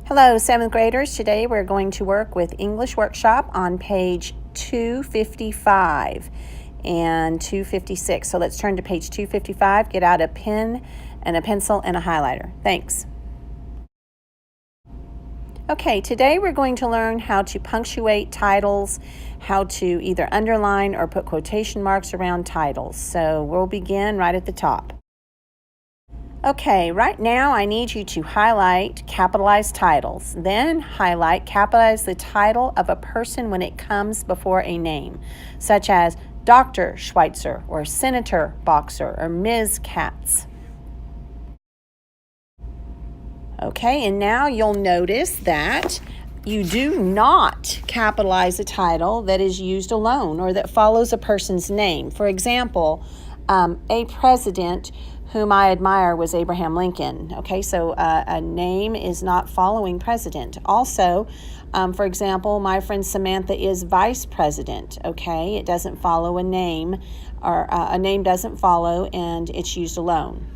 Hello, 7th graders. Today we're going to work with English Workshop on page 255 and 256. So let's turn to page 255, get out a pen and a pencil and a highlighter. Thanks. Okay, today we're going to learn how to punctuate titles, how to either underline or put quotation marks around titles. So we'll begin right at the top. Okay, right now I need you to highlight capitalized titles. Then capitalize the title of a person when it comes before a name, such as Dr. Schweitzer or Senator Boxer or Ms. Katz. Okay, and now you'll notice that you do not capitalize a title that is used alone or that follows a person's name. For example, a president whom I admire was Abraham Lincoln. Okay, so a name is not following president. Also, for example, my friend Samantha is vice president. Okay, it doesn't follow a name, or a name doesn't follow, and it's used alone.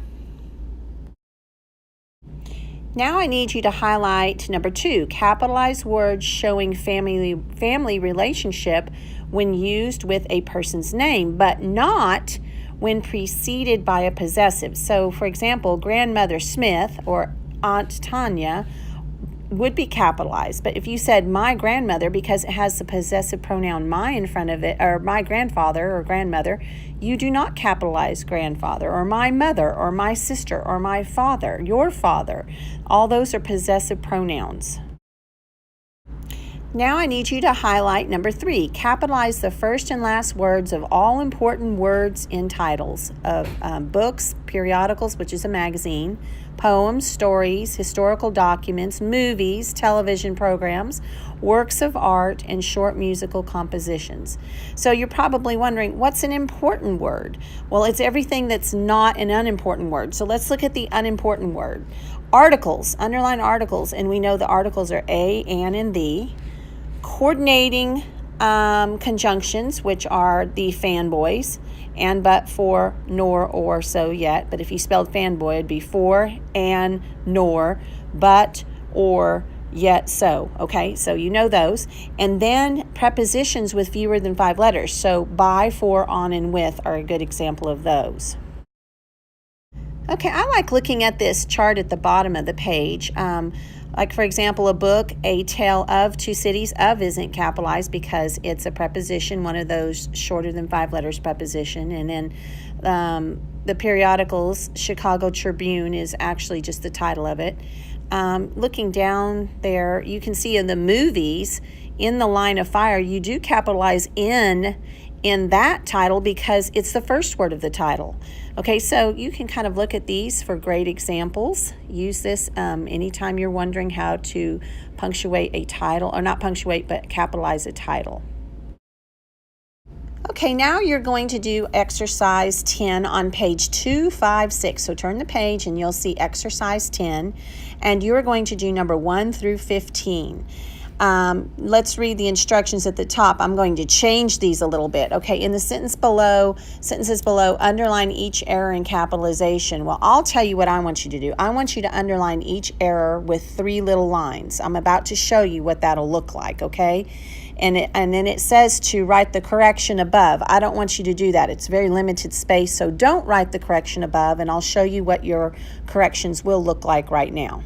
Now I need you to highlight number 2, capitalize words showing family relationship when used with a person's name, but not when preceded by a possessive. So, for example, grandmother Smith or Aunt Tanya would be capitalized. But if you said my grandmother, because it has the possessive pronoun my in front of it, or my grandfather or grandmother, you do not capitalize grandfather, or my mother, or my sister, or my father, your father. All those are possessive pronouns. Now I need you to highlight number 3. Capitalize the first and last words of all important words in titles of books, periodicals, which is a magazine, poems, stories, historical documents, movies, television programs, works of art, and short musical compositions. So you're probably wondering, what's an important word? Well, it's everything that's not an unimportant word. So let's look at the unimportant word. Articles, underline articles, and we know the articles are a, an, and the. Coordinating conjunctions, which are the fanboys, and, but, for, nor, or, so, yet. But if you spelled fanboy, it'd be for, and, nor, but, or, yet, so. Okay, so you know those. And then prepositions with fewer than 5 letters. So by, for, on, and with are a good example of those. Okay, I like looking at this chart at the bottom of the page. Like, for example, a book, A Tale of Two Cities. Of isn't capitalized because it's a preposition, one of those shorter than 5 letters preposition. And then the periodicals, Chicago Tribune, is actually just the title of it. Looking down there, you can see in the movies, In the Line of Fire, you do capitalize in that title because it's the first word of the title. Okay, so you can kind of look at these for great examples. Use this anytime you're wondering how to punctuate a title, or not punctuate, but capitalize a title. Okay, now you're going to do exercise 10 on page 256. So turn the page and you'll see exercise 10, and you're going to do number 1 through 15. Let's read the instructions at the top. I'm going to change these a little bit. Okay, in the sentences below, underline each error in capitalization. Well, I'll tell you what I want you to do. I want you to underline each error with 3 little lines. I'm about to show you what that'll look like, okay? And then it says to write the correction above. I don't want you to do that. It's very limited space, so don't write the correction above, and I'll show you what your corrections will look like right now.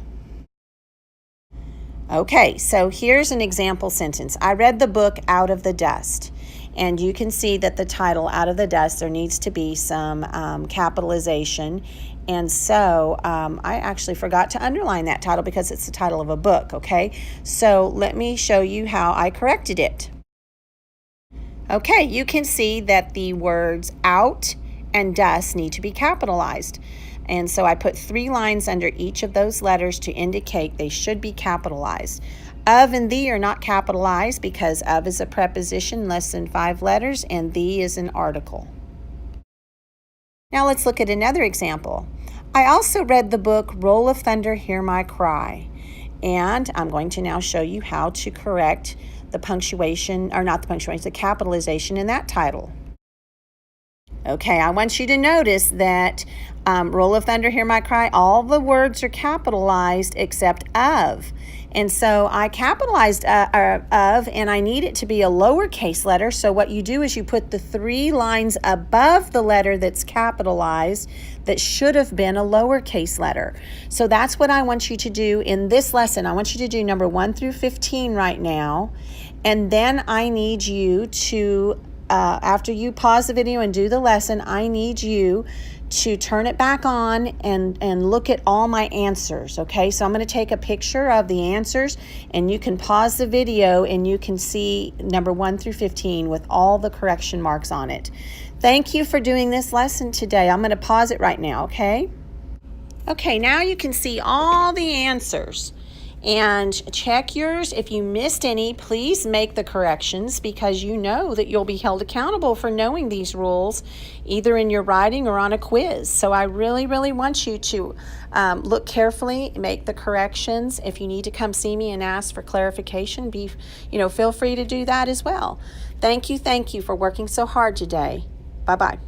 Okay, so here's an example sentence. I read the book Out of the Dust. And you can see that the title, Out of the Dust, there needs to be some capitalization. And so I actually forgot to underline that title because it's the title of a book, okay? So let me show you how I corrected it. Okay, you can see that the words out and dust need to be capitalized. And so I put 3 lines under each of those letters to indicate they should be capitalized. Of and the are not capitalized because of is a preposition less than 5 letters and the is an article. Now let's look at another example. I also read the book Roll of Thunder, Hear My Cry. And I'm going to now show you how to correct the punctuation, or not the punctuation, the capitalization in that title. Okay, I want you to notice that roll of thunder, hear my cry, all the words are capitalized except of. And so I capitalized of, and I need it to be a lowercase letter. So what you do is you put the 3 lines above the letter that's capitalized that should have been a lowercase letter. So that's what I want you to do in this lesson. I want you to do number 1 through 15 right now. And then I need you to, after you pause the video and do the lesson, I need you to turn it back on and look at all my answers, okay? So I'm going to take a picture of the answers, and you can pause the video and you can see number 1 through 15 with all the correction marks on it. Thank you for doing this lesson today. I'm going to pause it right now, okay? Okay, now you can see all the answers. And check yours. If you missed any, please make the corrections, because you know that you'll be held accountable for knowing these rules, either in your writing or on a quiz. So I really, really want you to look carefully, make the corrections. If you need to come see me and ask for clarification, feel free to do that as well. Thank you for working so hard today. Bye-bye.